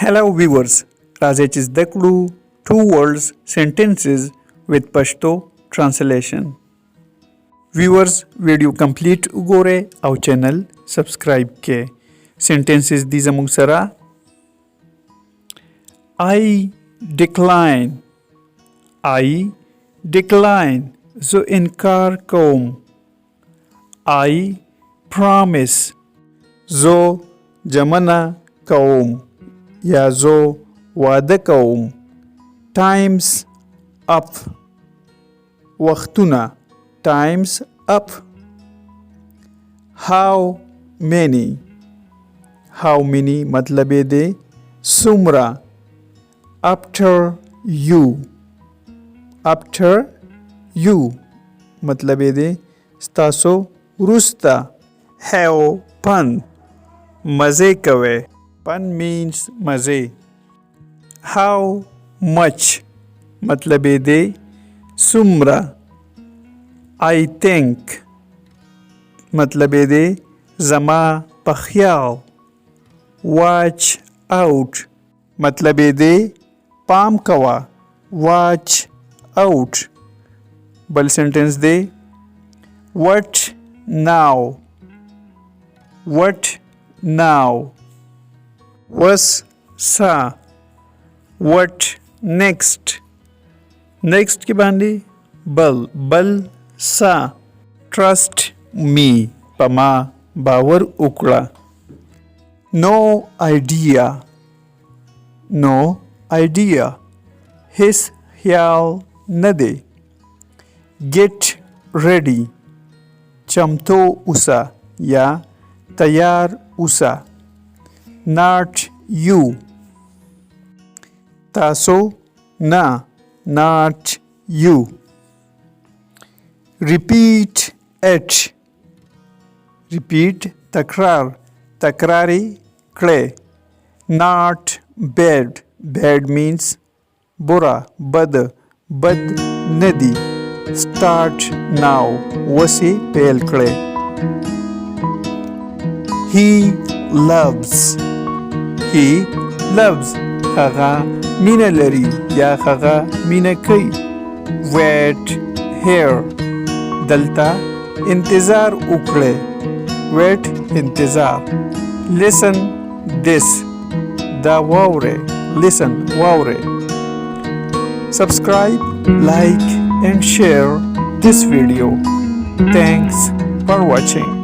Hello viewers, راځئ چې زده کړو two words sentences with Pashto translation. Viewers ویډیو کمپلیټ وګورئ او چینل سبسکرایب کړئ. sentences دي زموږ سره I decline زه انکار کوم. I promise زه ژمنه کوم یا زه واده کوم. times up وختونه times up. how many مطلب یې دی څومره. after you مطلب یې دی ستاسو وروسته. have fun مزې کوئ. fun means مزې. how much مطلب یې دی څومره. I think مطلب یې دی زما په خیال. watch out مطلب یې دی پام کوه. watch out. بل سنټنس دی what now وس سا. what next کې باندې بل سا. trust me په ما باور وکړه. no idea هیڅ خیال نه دی. get ready چمتو اوسه یا تیار اوسه. not you تاسو نه not you. repeat تکراری کړئ. not bad means بد نه دی. start now وسې پیل کړئ. he loves هغه مینه لري یا هغه مینه کوي. wait here دلته انتظار وکړئ. wait انتظار. listen this دا واورئ. listen واورئ. subscribe, like and share this video. Thanks for watching.